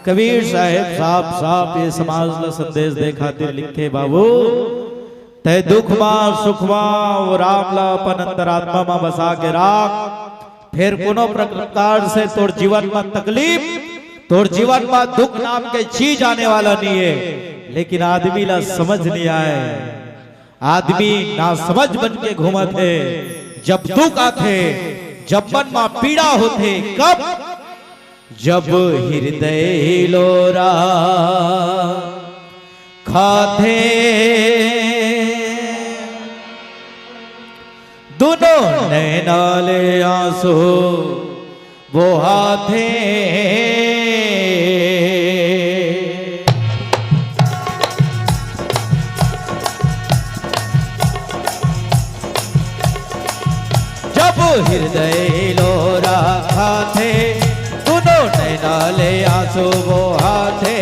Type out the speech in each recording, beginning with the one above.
कबीर साहेब साफ साफ ये समाज ला संदेश दे खातिर लिखे बाबू ते दुख मां सुख मां वो राम ला अपन अंतरात्मा में बसा के राख। फिर कोनो प्रकार से तोर जीवन में तकलीफ तोर जीवन में दुख नाम के चीज आने वाला नहीं है। लेकिन आदमी ला समझ नहीं आए, आदमी ना समझ बन के घूमत है। जब दुख आते जब मन में पीड़ा होते कब जब हृदय लोरा खाते दोनों नैनाले आंसू बहाते। जब हृदय लोरा खाते दोनों नैनाले आंसू बहाते।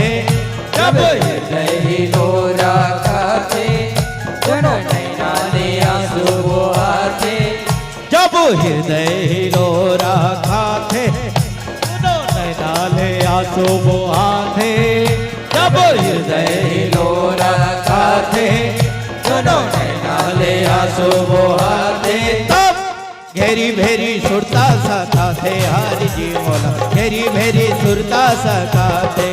जब हृदय लोरा खाते दोनों नैनाले आंसू बहाते। जब हृदय लोरा खाते दोनों नैनाले आंसू बहाते। जब हृदय लोरा खाते दोनों नैनाले आंसू बहाते। घेरी भेरी सुरता सताते हरि जी मोला घेरी भेरी सुरता सताते।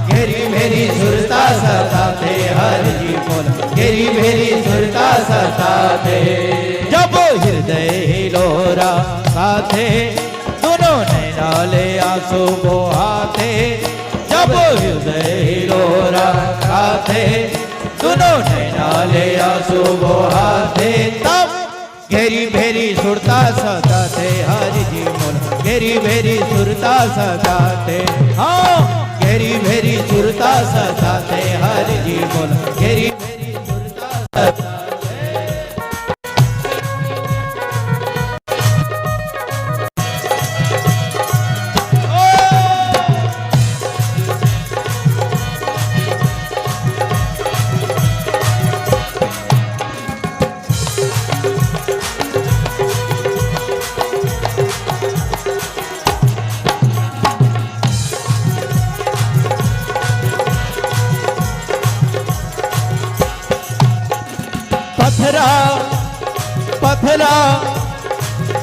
घेरी भेरी सुरता सताते हरि जी मोला घेरी भेरी सुरता सताते। जब हृदय लोरा खाते दोनों नैनाले आंसू बहाते। जब हृदय लोरा खाते दोनों नैनाले आंसू बहाते। तब घेरी भेरी सुरता सताते हरि जी मोला घेरी भेरी सुरता सताते। हाँ घेरी भेरी सुरता सताते हरि जी मोला घेरी भेरी सुरता सताते। पथरा पथरा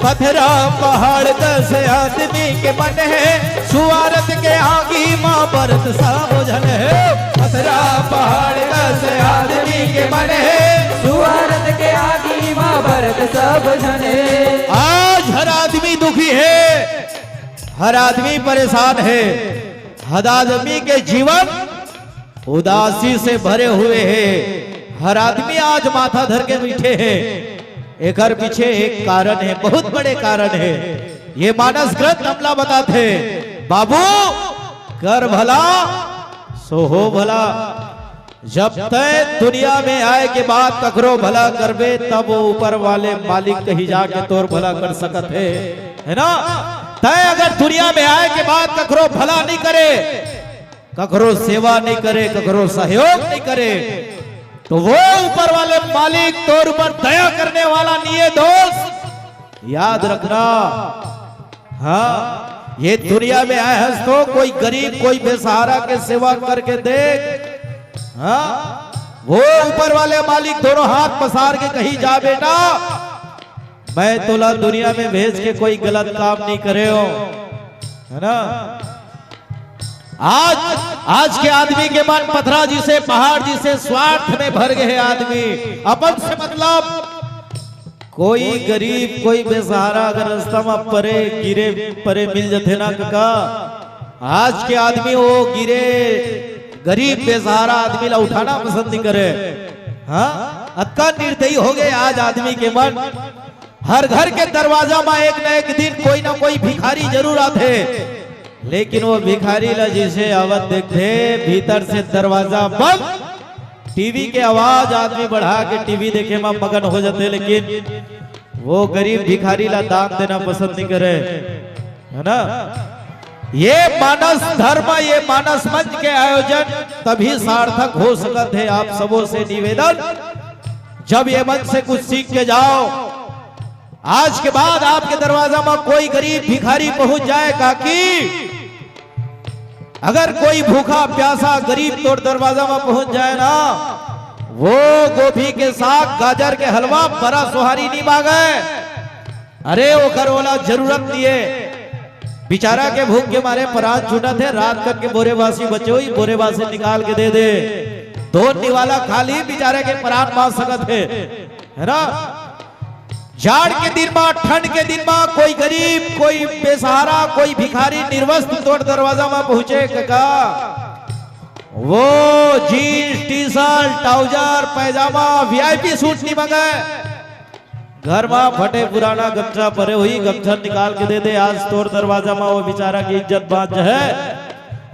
पथरा पहाड़ दस आदमी के मन है सुवारत के आगी माँ बरत सा बुझल है। पथरा पहाड़ दस आदमी के मन है सुवारत के आगी माँ भरत सब जने। आज हर आदमी दुखी है, हर आदमी परेशान है, हर आदमी के जीवन उदासी से भरे हुए हैं। हर आदमी आज माथा धर के बैठे हैं। एक घर पीछे एक कारण है, बहुत बड़े कारण है। ये मानस ग्रंथ हमला बताते बाबू कर भला सो हो भला। जब तक दुनिया में आए के बाद ककरो भला करबे तब वो ऊपर वाले मालिक कहीं जाके तोर भला कर सकत है ना। तय अगर दुनिया में आए के बाद ककरो भला नहीं करे, ककरो सेवा नहीं करे, ककरो सहयोग नहीं करे तो वो ऊपर वाले मालिक तोर ऊपर दया करने वाला नहीं है दोस्त, याद रखना। हाँ ये दुनिया में आए हंस तो कोई गरीब कोई बेसहारा के सेवा करके देख। हाँ वो ऊपर वाले मालिक दोनों हाथ पसार के कहीं जा बेटा मैं तोला दुनिया में भेज के कोई गलत काम नहीं करे हो, है ना। आज के आदमी के मन पथरा जी से पहाड़ जी से स्वार्थ में भर गए आदमी। अपन से मतलब कोई गरीब कोई बेसहारा अगर रास्ता में परे गिरे परे मिल जाते ना काका, आज के आदमी वो गिरे गरीब बेसहारा आदमी ला उठाना पसंद नहीं करे। हाँ अक्का निर्दयी हो गए आज आदमी के मन। हर घर के दरवाजा में एक न एक दिन कोई ना कोई भिखारी जरूर आते, लेकिन वो भिखारी ला जिसे आवत देखते भीतर से दरवाजा बंद, टीवी के आवाज आदमी बढ़ा के टीवी देखे में मगन हो जाते। लेकिन वो गरीब भिखारी ला दान देना पसंद नहीं करे, है ना। ये मानस धर्म ये मानस मंच के आयोजन तभी सार्थक हो सकते है। आप सबों से निवेदन जब ये मंच से कुछ सीख के जाओ। आज के बाद आपके दरवाजा में कोई गरीब भिखारी पहुंच जाए काकी, अगर कोई भूखा प्यासा गरीब तोड़ दरवाजा में पहुंच जाए ना, वो गोभी के साग गाजर के हलवा बड़ा सुहारी नहीं मांगे। अरे वो करोला जरूरत नहीं है। बेचारा के भूख के मारे परात छूटा थे, रात करके बोरेवासी बचे हुई बोरेवासी निकाल के दे दे, धोने वाला खाली बेचारे के परात मार सकत है ना। जाड़ के दिन में, ठंड के दिन में कोई गरीब, कोई बेसहारा, कोई भिखारी निर्वस्त्र तोड़ दरवाजा में पहुंचे काका, वो जीन्स टी शर्ट ट्राउजर पैजामा वीआईपी सूट नहीं मंगाए, घर में फटे पुराना गमछा परे हुई गमछा निकाल के दे दे। आज तोड़ दरवाजा में वो बेचारा की इज्जत बात है,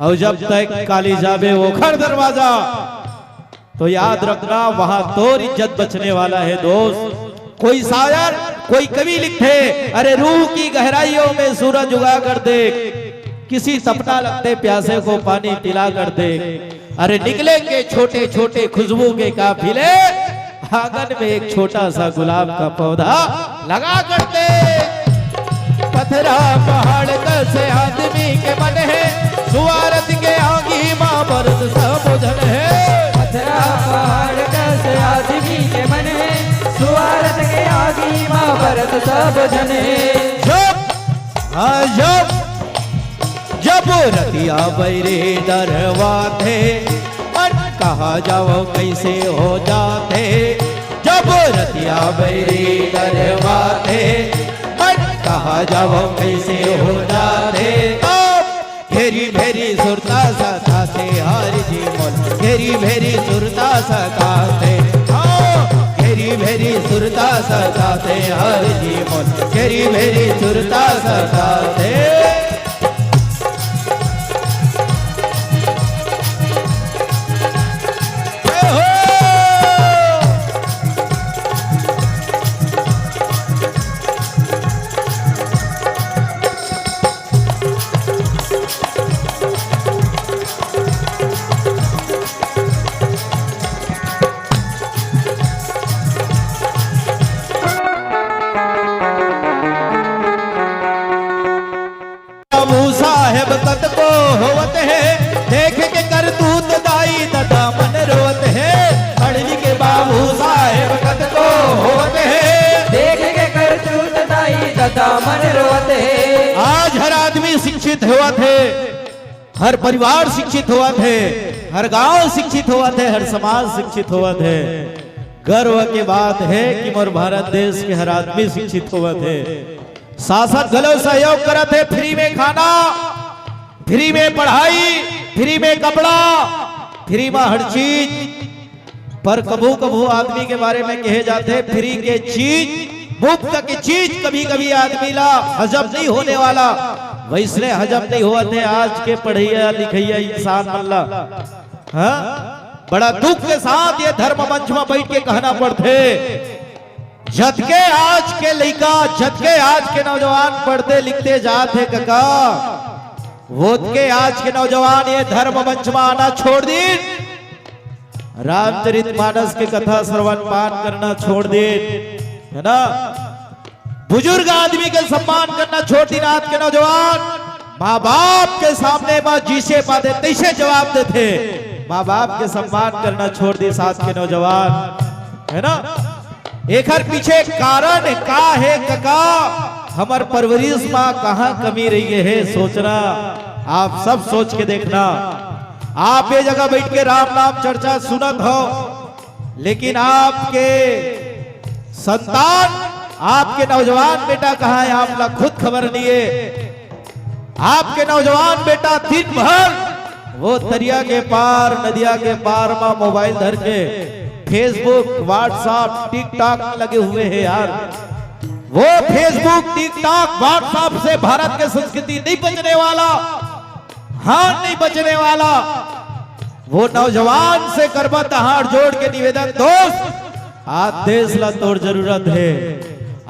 और जब तक काली जाबे वो खर दरवाजा, तो याद रखना वहां तोर इज्जत बचने वाला है दोस्त। कोई शायर, कोई कवि लिखे, अरे रूह की गहराइयों में सूरज उगा कर दे, किसी सपना लगते प्यासे को पानी पिला कर दे, अरे निकलेंगे छोटे छोटे खुशबू के काफिले, आंगन में एक छोटा सा गुलाब का पौधा लगा कर दे। पत्थरा पहाड़ कैसे आदमी के मन है, सुवारत के आगी माँ बरत सबुझन है। पत्थरा पहाड़ कैसे आदमी के मन है, सुवारत के आगी माँ बरत सबुझन है। जब रतिया बैरे दरवा थे, कहा जाओ कैसे हो जाते, जब रतिया बैरे दरवा थे, कहा जाओ कैसे हो जाते। घेरी भेरी सुरता सताते हर जी मोल, घेरी भेरी सुरता सताते, घेरी भेरी सुरता सताते हर जी मोल, घेरी भेरी सुरता सताते। साहेब कत को होवत है, देख के कर तूत दाई ददा मन रोवत है। पढ़नी के बाबू साहेब कत को होवत है, देख के कर तूत दाई ददा मन रोवत है। आज हर आदमी शिक्षित हुआ थे, हर परिवार शिक्षित हुआ थे, हर गांव शिक्षित हुआ थे, हर समाज शिक्षित हुआ थे। गर्व की बात है कि मोर भारत देश के हर आदमी शिक्षित हुआ थे। शासन गलो सहयोग करा थे, फ्री में खाना, फ्री में पढ़ाई, फ्री में कपड़ा, फ्री में हर चीज। पर कभू कभू आदमी के बारे में कहे जाते फ्री के चीज, मुफ्त की चीज कभी कभी आदमी ला हजम नहीं होने वाला, वैसने हजम नहीं हुआ थे आज के पढ़ैया लिखैया इंसान मल्ला। हाँ, बड़ा दुख के साथ ये धर्म मंच में बैठ के कहना पड़ते, झटके आज के लड़का, झटके आज के नौजवान पढ़ते लिखते जाते काका, वो के आज के नौजवान ये धर्म मंच में आना छोड़ दी, रामचरितमानस के कथा श्रवण पाठ करना छोड़ दे, है ना। बुजुर्ग आदमी के सम्मान करना छोड़ दी। रात के नौजवान माँ बाप के सामने माँ जिसे पाते तैसे जवाब देते, माँ बाप के सम्मान करना छोड़ दी साथ के नौजवान, है ना। एक हर पीछे कारण का है काका, हमार परवरिश माँ कहाँ कमी रही है सोचना। आप सब सोच के देखना। आप ये जगह बैठ के राम नाम चर्चा सुनत हो, लेकिन आपके संतान, आपके नौजवान बेटा कहाँ है, आप लोग खुद खबर नहीं है। आपके नौजवान बेटा दिन भर वो दरिया के पार, नदिया के पार में मोबाइल धर के फेसबुक, व्हाट्सएप, टिकटॉक लगे हुए हैं यार। वो फेसबुक, टिकटॉक, व्हाट्सएप से भारत के संस्कृति नहीं बचने वाला, हाँ नहीं बचने वाला। वो नौजवान से करबत हाथ जोड़ के निवेदन, दोस्त आज देश ला तोड़ जरूरत है,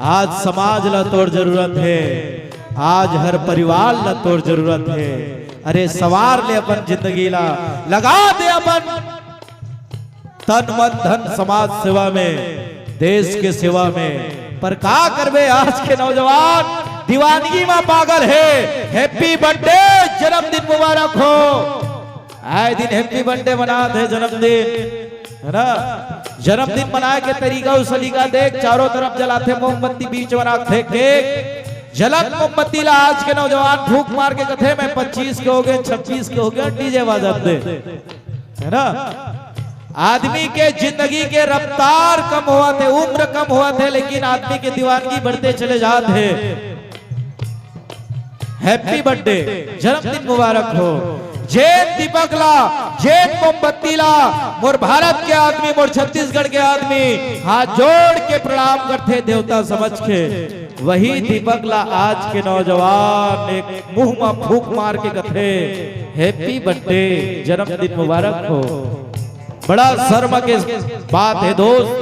आज समाज ला तोड़ जरूरत है, आज हर परिवार ला तोड़ जरूरत है। अरे सवार ले अपन जिंदगी ला, लगा दे अपन तन मन धन समाज सेवा में, देश के सेवा में। पर का करबे आज के नौजवान, दीवानगी में पागल है। हैप्पी बर्थडे, जन्मदिन मुबारक हो। आए दिन हैप्पी बर्थडे मनाते हैं, जन्मदिन है ना। जन्मदिन मनाए के तरीका उस सलीका देख, चारों तरफ जलाते मोमबत्ती, बीच में रखते केक। जलत मोमबत्ती ला आज के नौजवान फूक मार के कथे में 25 के हो गए, 26 के हो गए, डीजे बजाते है ना। आदमी के जिंदगी के रफ्तार कम हुआ थे, उम्र कम हुआ थे, लेकिन आदमी के दीवानगी बढ़ते चले जाते। हैप्पी बर्थडे, जन्मदिन मुबारक हो। जैन दीपक ला, जैन मोमबत्ती ला, मोर भारत के आदमी, मोर छत्तीसगढ़ के आदमी हाथ जोड़ के प्रणाम करते देवता समझ के। वही दीपक ला आज के नौजवान एक मुंह में फूक मार के कथे हैप्पी बर्थडे, जन्मदिन मुबारक हो। बड़ा शर्म के बात है दोस्त।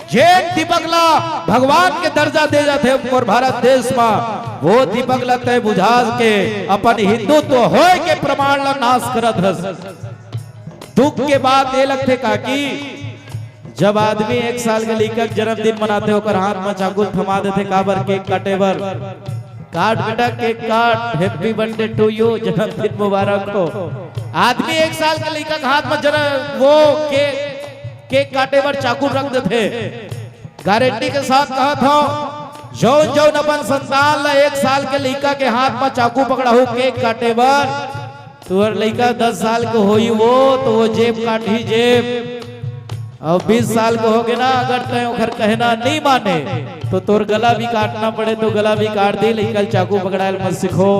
जैन दीपक ला भगवान के दर्जा दे जाते और भारत देश में वो दीपक लगते बुझा के अपन हिंदुत्व हो के प्रमाण ला नाश करत हस। दुख के बात ये लगते काकी, जब आदमी 1 साल के लेकर जन्मदिन मनाते होकर हाथ में चाकू थमा देते, काबर केक काटे बर, काट बेटा केक काट, हैप्पी बर्थडे टू यू, जन्मदिन मुबारक हो। आदमी 1 साल के लेकर हाथ में वो केक काटे बर चाकू रख देते। गारंटी के साथ कहा था, जो अपन संतान ला 1 साल के लड़का के हाथ में चाकू पकड़ा हो केक काटे बर, तुहर लड़का 10 साल के होई वो तो वो जेब काटी जेब। और 20 साल को हो गए ना, अगर कहीं ओखर कहना नहीं माने तो तोर गला भी काटना पड़े तो गला भी काट दे, लेकिन चाकू पकड़ाएल मत सीखो।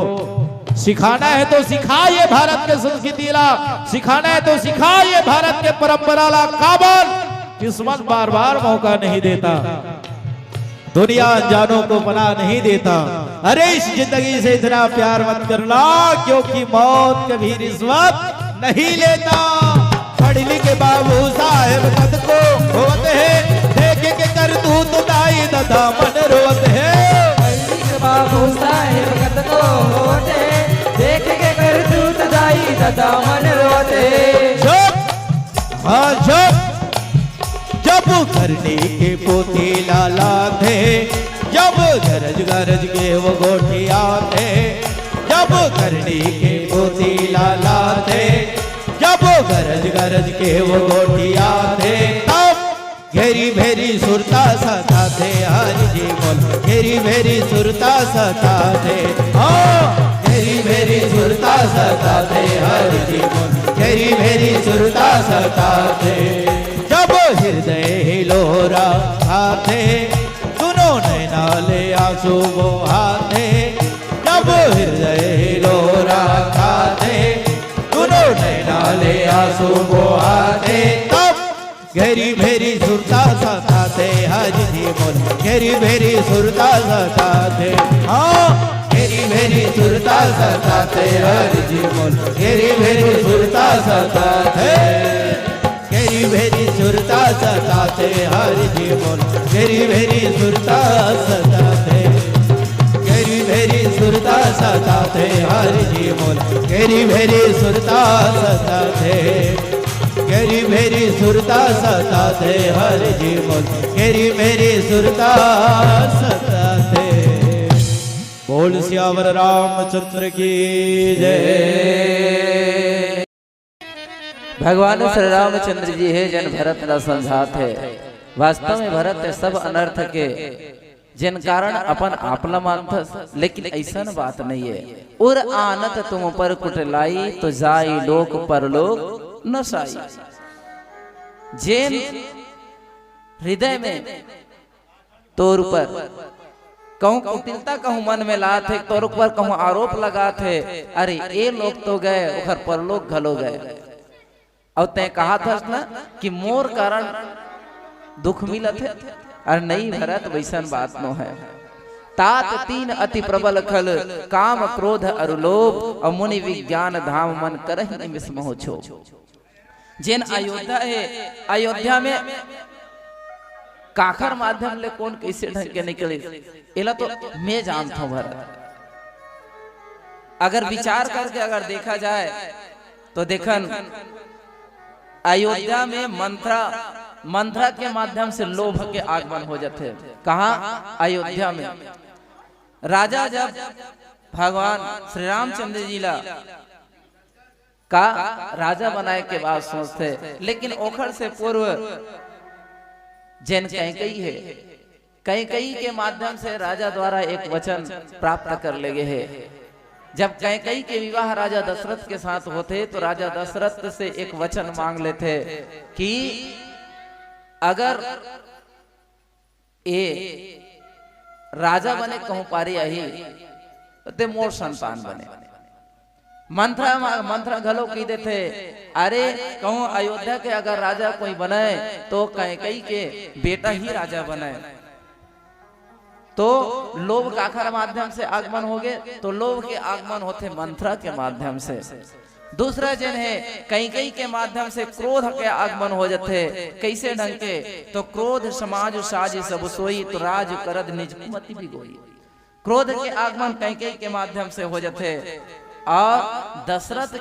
सिखाना है तो सिखाइए भारत के संस्कृति ला, सिखाना है तो सिखाइए भारत के परंपरा ला। काबर किस्मत बार बार मौका नहीं देता, दुनिया अनजानों को पना नहीं देता। अरे इस जिंदगी से इतना प्यार मत करना, क्योंकि मौत कभी रिश्वत नहीं लेता। पढ़ लिखे बाबू साहेब कद को होते हैं, देखे के कर तू तो दाई दादा मन रोते हैं। बाबू साहेब कद को होते, देख के कर तू तो दाई दादा मन रोते। जब करने के पोते लाला थे, जब गरज गरज के वो गोठिया थे, जब करने के पोते लाला थे, जब गरज गरज के वो गोठिया थे, तब घेरी भेरी सुरता सता थे हर जी बोल, घेरी भेरी सुरता सता थे, घेरी भेरी सुरता सता थे हर जी बोल, घेरी भेरी सुरता सता थे। जब हृदय हिलोरा आते, सुनो नैना ले आंसू वो आते, जब हृदय हिलोरा खाते, सुनो नैना ले आंसू वो आते, तब घेरी भेरी सुरता सताते हज जी बोल, घेरी भेरी सुरता सताते, घेरी भेरी सुरता सताते हज जी बोल, घेरी भेरी सुरता सताते, घेरी भेरी सुरता सताते हर जी बोल, घेरी भेरी सुरता सताते, घेरी भेरी सुरता सताते हर जी बोल, घेरी भेरी सुरता सताते, घेरी भेरी सुरता सताते हर जी बोल, घेरी भेरी सुरता सताते। बोल सियावर रामचंद्र की जय। भगवान श्री रामचंद्र जी है जन भरत न समझात है। वास्तव में भरत सब अनर्थ के जिन कारण अपन आपला मानथस, लेकिन ऐसा बात नहीं है। उर आनत तुम पर कुटलाई, तो जाई लोक परलोक न साई। जिन हृदय में तोर पर कहूँ कुटिलता कहूँ मन में लात है, तोर पर कहूँ आरोप लगात है, अरे ये लोग तो गए उखर परलोक घलो गए। और तय कहा था ना कि मोर कारण दुख मिलत है, और नहीं भरत वैसन बात नो है। तात 3 अति प्रबल खल, काम क्रोध और लोभ, और मुनि विज्ञान धाम मन करहि निमिष मोह छो। जिन अयोध्या है, अयोध्या में काखर माध्यम ले कौन कैसे ढंग के निकले, एला तो मैं जानता हूं भरत। अगर विचार करके अगर देखा जाए तो देखन अयोध्या में मंत्रा के माध्यम से लोभ के आगमन हो जाते। कहा? अयोध्या में। राजा जब भगवान श्री रामचंद्र जी ला का राजा बनाए के बाद सोचते, लेकिन ओखर से पूर्व जैन कैकेयी है, कैकेयी के माध्यम से राजा द्वारा एक वचन प्राप्त कर ले गए है। जब कैकेयी के विवाह राजा दशरथ के साथ होते तो राजा दशरथ से एक वचन मांग लेते कि अगर ए राजा बने कहूं पारी आई ते मोर संतान बने। मंत्रा घलो की देते, अरे कहूं अयोध्या के अगर राजा कोई बने तो कैकेयी के बेटा ही राजा बने। तो लोभ काखर माध्यम से आगमन हो गए, तो लोभ के आगमन होते मंत्रा के माध्यम से। दूसरा जन है कैकेयी के माध्यम से क्रोध के आगमन हो जाते। कैसे ढंग के, तो क्रोध समाज साज सब सोई, तो राज करद निज कुमति भी गोई। क्रोध के आगमन कैकेयी के माध्यम से हो जाते और दशरथ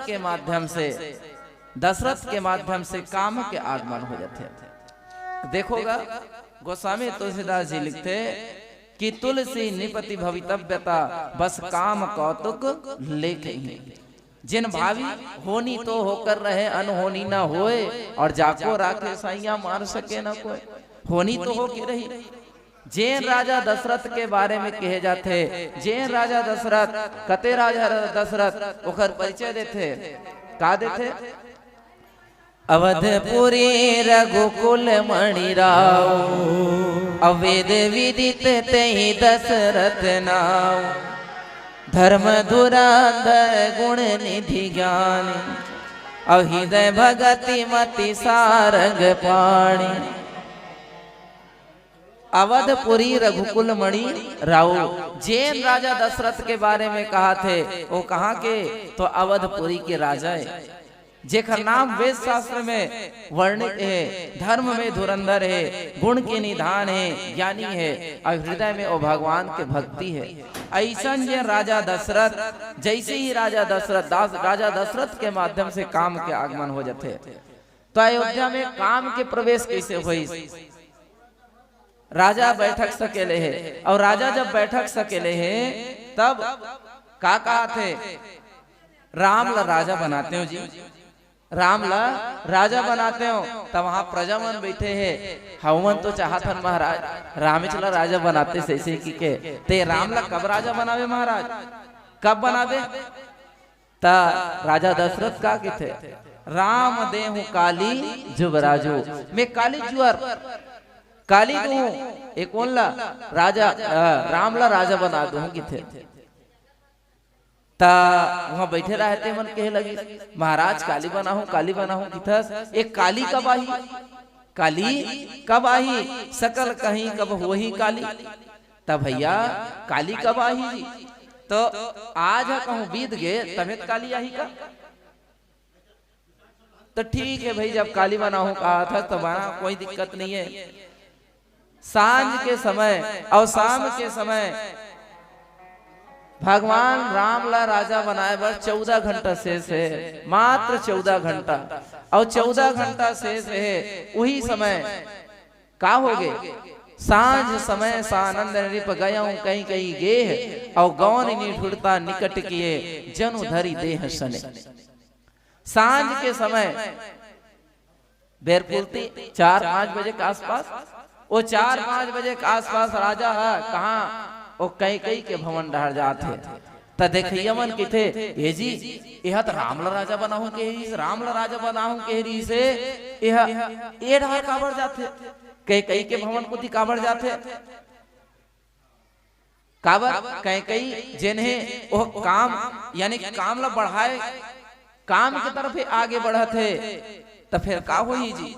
के माध्यम से काम के आगमन हो जाते। देखोगा गोस्वामी तुलसीदास जी लिखते कि तुलसी निपति भवितव्यता, बस काम कौतुक लेखे। जिन भावी होनी तो होकर रहे, अनहोनी ना होए, और जाको राखे साइया मार सके ना कोई। होनी तो हो की रही। जैन राजा दशरथ के बारे में कहे जाते, जैन राजा दशरथ कते राजा दशरथ ओकर परिचय देते, का देते? अवधपुरी रघुकुल मणि राव, अवेद विदित तेहि दशरथ नाव। धर्म धुरंधर गुण निधि ज्ञान, अहिदय भगति मति सारंग पाणी। अवधपुरी रघुकुल मणि राव, जैन राजा दशरथ के बारे में कहा थे, वो कहाँ के? तो अवधपुरी के राजा है, जेकर नाम वेद शास्त्र में वर्णित है। धर्म में धुरंधर है, गुण के निधान है, ज्ञानी है, और हृदय में वो भगवान के भक्ति है। ऐसा जे राजा दशरथ, जैसे ही राजा दशरथ के माध्यम से काम के आगमन हो जाते, तो अयोध्या में काम के प्रवेश कैसे हुई? राजा बैठक सकेले है, और राजा जब बैठक सकेले है तब का कहा थे? राम ला राजा बनाते हो जी, राम ला राजा बनाते हो। तब वहां प्रजामन बैठे हैं, हवन तो चाहत महाराज राम चला राजा बनाते सैसे की के, ते राम ला कब राजा बनावे महाराज, कब बनावे? ता राजा दशरथ का के थे, राम देहु काली जुबराजो, मैं काली जुअर काली दूं, एक ला राजा राम ला राजा बना दूं कि थे। ता वहां बैठे रहते मन कहे लगी, महाराज काली बना हूं किथस, एक काली कब आई, काली कब आई, सकल कहीं कब वही काली। तब भैया काली कब आई? तो आज कहूं बीत गए तभी काली आई का? तो ठीक है भाई, जब काली बना हूं कहा था तो बना, कोई दिक्कत नहीं है। सांझ के समय और शाम के समय भगवान राम ला राजा बनाए बर 14 घंटा शेष है, मात्र 14 घंटा, और 14 घंटा शेष है। वही समय का हो गए? सांझ समय सानंद नृप गया कहीं कहीं गे, और गौन निठुरता निकट किए, जनु धरी देह सने। सांझ के समय बेरपुरती 4-5 बजे के आसपास, वो 4-5 बजे के आसपास राजा है कहाँ? वो कैकेयी के भवन डहर जाते। त देखिए मन की थे, ये जी यह तो राम ला राजा बना हूं के, राम ला राजा बना हूं के से यह डहर काबर जाते, कैकेयी के भवन को काबर जाते। काबर? कैकेयी जिन्हें वो काम यानी काम ला बढ़ाए, काम की तरफ आगे बढ़ते, तो फिर का हुई जी?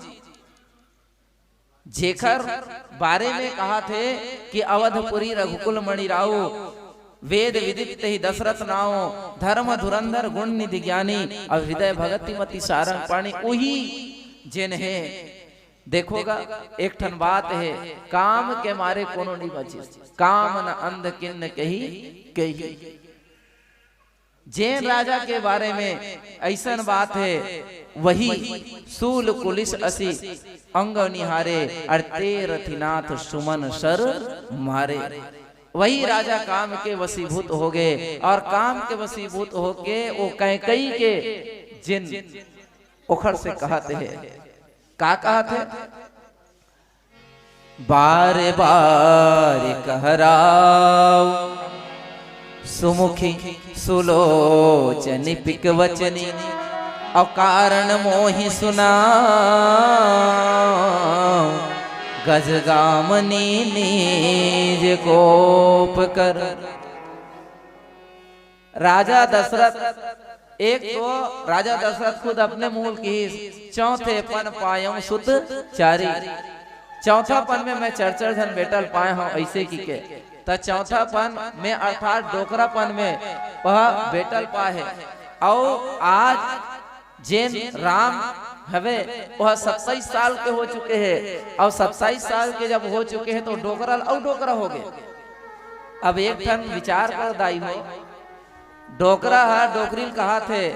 जेकर बारे में कहा थे कि अवधपुरी रघुकुल मणि राव, वेद विदित ही दशरथ नाव, धर्म धुरंधर गुण निधि ज्ञानी, और हृदय भगति मति सारंग पाणी। वही जिन है देखोगा एक ठन बात है, काम के मारे कोनो नहीं बची, काम न अंध किन्न कही। जैन राजा के बारे में ऐसा बात है, वही सूल कुलिस असी अंग निहारे, और तेरथिनाथ सुमन सर मारे। वही राजा काम के वशीभूत हो गए और काम के वशीभूत होके वो कैकई के जिन उखड़ से कहते हैं, का कहते? बार बार कहराव सुमुखी सुलोचनी पिक वचनी और कारण मोहि सुना गजगामनी निज कोप कर। राजा दशरथ एक तो राजा दशरथ खुद अपने मूल की चौथे पन पायम सुत चारी, चौथा पन में मैं चरचर धन बेटल पाए हूं ऐसे की के, तो चौथा पन में अर्थात डोकरा पन में वह बेटल पाए। और आज जैन राम हवे वह 27 साल के हो चुके हैं और 27 साल के जब हो चुके हैं तो डोकरा और डोकरा हो गए। अब एक ठन विचार कर दाई हो, डोकरा है डोकरील कहा थे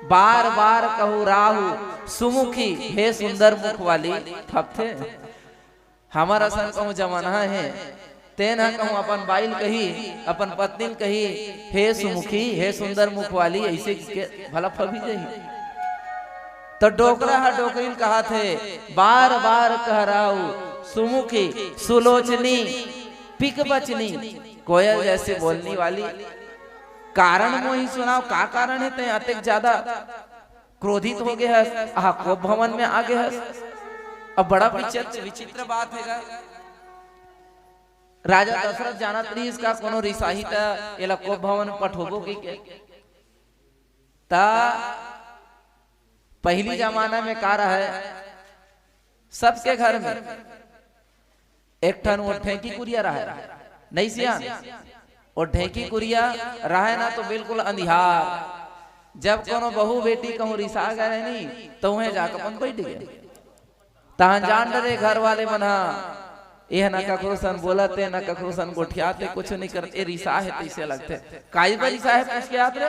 बार बार कहू राहु सुमुखी हे सुंदर मुख वाली ठप थे। हमारा सन कहूँ जमाना है तेना कहूँ अपन बाइल कही अपन पत्नी कही हे सुमुखी हे सुंदर मुख वाली ऐसे भला फबी जाही। तो डोकरा है डोकरील कहा थे बार बार कहराऊ सुमुखी सुलोचनी पिक बचनी, कोयल जैसे बोलने वाली। कारण मोही सुनाओ, का कारण है ते अतिक ज्यादा क्रोधित हो गए है, कोप भवन में आ गए है। अब बड़ा विचित्र बात है, राजा दशरथ जानत नहीं इसका कोनो रिसाही था एला कोप भवन पठोबो की के। ता पहली जमाना में का रहा है सबके घर में एक ठन वो ढेंकी कुरिया रहा है, नहीं सिया और ढेंकी कुरिया रहा ना तो बिल्कुल अंधियार। जब कोनो बहू बेटी कहूँ रिसा गए नहीं तो वह जाकर अपन बैठ गए। तहन जान डरे घर वाले बना यह न ककरो सन बोलते न ककरो सन गोठियाते कुछ नहीं करते, रिसा है तैसे लगते काई पर रिसा है पूछ के आते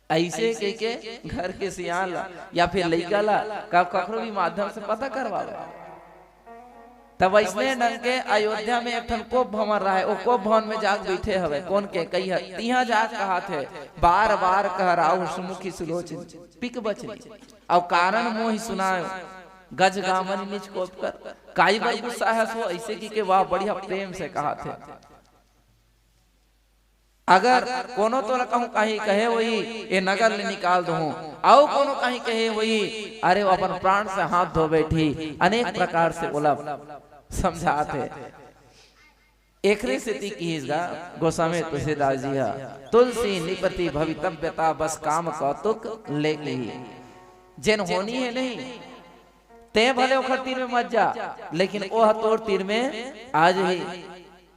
ऐसे के घर के सियान ला या फिर लइका ला कब ककरो भी माध्यम से पता करवावे। तब इसने ढंग के अयोध्या में एक ठन कोप भवन रहा है, वो कोप भवन में जाग बैठे हवे कौन के कही है तिहा जाग कहा थे बार बार कहराऊ सुमुखी सुलोचनी पिक बचनी और कारण मोहि सुनायो गज गामन निज कोप कर। काई बाई गुस्सा है सो ऐसे की के वाह बढ़िया प्रेम से कहा थे। अगर कोनो तो कहूँ कहीं कहे वही ये नगर ले निकाल दो आओ कोनो कहीं कहे वही अरे वो अपन प्राण से हाथ धो बैठी, अनेक प्रकार से उलभ समझाते। एकरे स्थिति की गोस्वामी तुलसीदास जी है तुलसी निपति भवितव्यता बस काम कौतुक ले जिन होनी है नहीं ते भले उखड़ तीर में मत जा, लेकिन वो तोड़ तीर में आज ही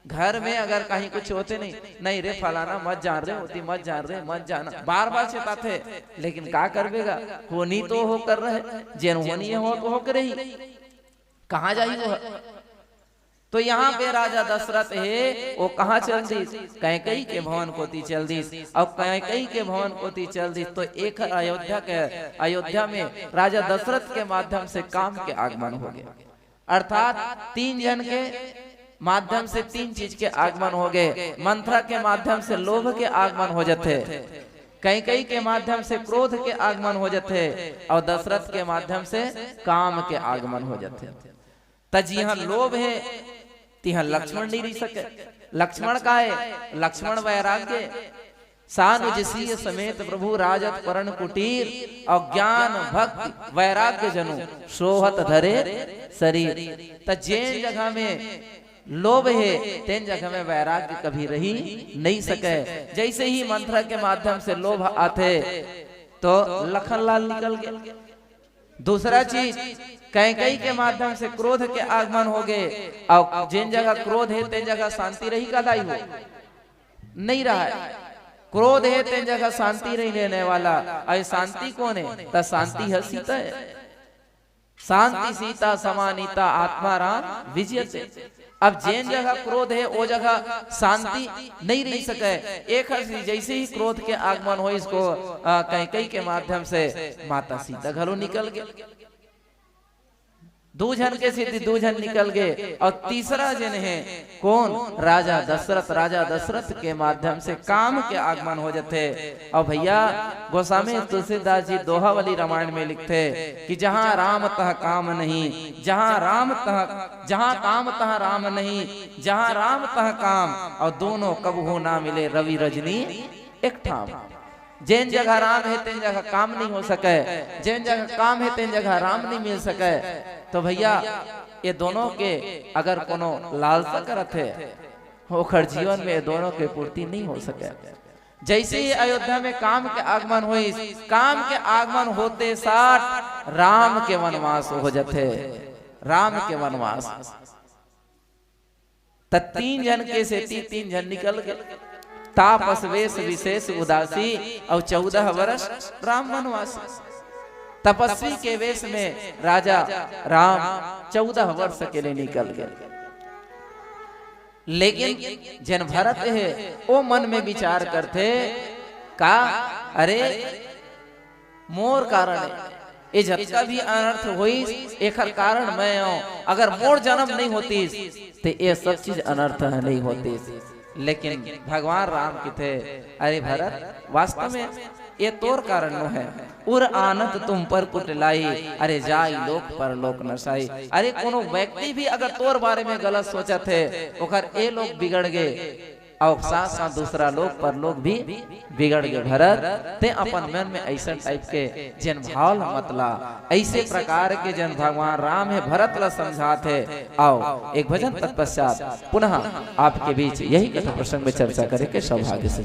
घर में अगर कहीं कुछ होते नहीं रे फलाना मत जान रहे होती मत जान रहे मत जाना बार बार चेताते, लेकिन का करवेगा होनी तो हो कर रहे जेन होनी हो तो हो कर ही कहाँ जाही वो। तो यहाँ पे राजा दशरथ है वो कहाँ चल दी कैकई के भवन कोती चल दी और कैकई के भवन कोती चल दी। तो एक अयोध्या में राजा दशरथ के माध्यम से काम के आगमन हो गया, अर्थात 3 जन के माध्यम से 3 चीज के आगमन हो गए। मंथरा के माध्यम से लोभ के आगमन हो जाते, कैकई के माध्यम से क्रोध के आगमन हो जाते और दशरथ के माध्यम से काम के आगमन हो जाते। तजिहा लोभ है तिहा लक्ष्मण नहीं रह सके। लक्ष्मण का है लक्ष्मण वैराग्य सानुजसीय समेत प्रभु राजत परण कुटीर और ज्ञान भक्ति वैराग्य जनु सोहत धरे शरीर। त जेन जगह में लोभ है तेन जगह में वैराग्य कभी रही नहीं सके। जैसे ही मंत्र के माध्यम से लोभ आते तो लखनलाल निकल गए। दूसरा चीज कैकई के माध्यम से क्रोध के आगमन हो गए और जिन जगह क्रोध है तेन जगह शांति रही का दाई हो नहीं रहा है। क्रोध है तेन जगह शांति नहीं रहने वाला। अरे शांति कौन है? तो शांति है सीता है। शांति सीता समानीता आत्मा राम विजय से। अब जिन जगह क्रोध है वो जगह शांति नहीं रह सके। एक जैसे ही क्रोध के आगमन हो इसको कैकई के माध्यम से माता सीता घरों निकल गए। दो जन के सिद्धि दो जन निकल गए और तीसरा जन है कौन? राजा दशरथ। राजा दशरथ के माध्यम से काम के आगमन हो जाते। और भैया गोस्वामी तुलसीदास जी दोहा वाली रामायण में लिखते कि जहाँ राम तह काम नहीं, जहाँ काम तह राम नहीं, जहाँ राम तह काम, और दोनों कब हो ना मिले रवि रजनी एक ठाम। जिन जगह राम है तेन जगह काम नहीं हो सके, जिन जगह काम है तेन जगह राम नहीं मिल सके। तो भैया ये दोनों के अगर कोनो लालसा करत है ओखर जीवन में दोनों के पूर्ति नहीं हो सके। जैसे ही अयोध्या में काम के आगमन हुई, काम के आगमन होते साथ राम के वनवास हो जाते। राम के वनवास तीन जन के से तीन जन निकल गए। तापस वेश विशेष उदासी और 14 वर्ष राम वनवास। तपस्वी के वेश में राजा राम 14 वर्ष के लिए निकल गए। लेकिन जन भरत है वो मन में विचार करते का अरे मोर कारण ये जब भी अनर्थ हुई एक कारण मैं हूं। अगर मोर जन्म नहीं होती तो ये सब चीज अनर्थ नहीं होती। लेकिन भगवान राम की थे अरे भरत वास्तव में ये तोर कारण नो है। उर आनंद तुम पर कुटलाई, अरे जाई लोक पर लोक नसाई। अरे कोनो व्यक्ति भी अगर तोर बारे में गलत सोचा थे ओकर ये लोग बिगड़ गए और साथ साथ दूसरा लोग पर लोग भी बिगड़ गए। भरत ते अपन मन में ऐसा टाइप के जन भाव मतला ऐसे प्रकार के जन भगवान राम है भरत ला समझाते। आओ एक भजन तत्पश्चात पुनः आपके बीच यही कथा प्रसंग में चर्चा करें के सौभाग्य से।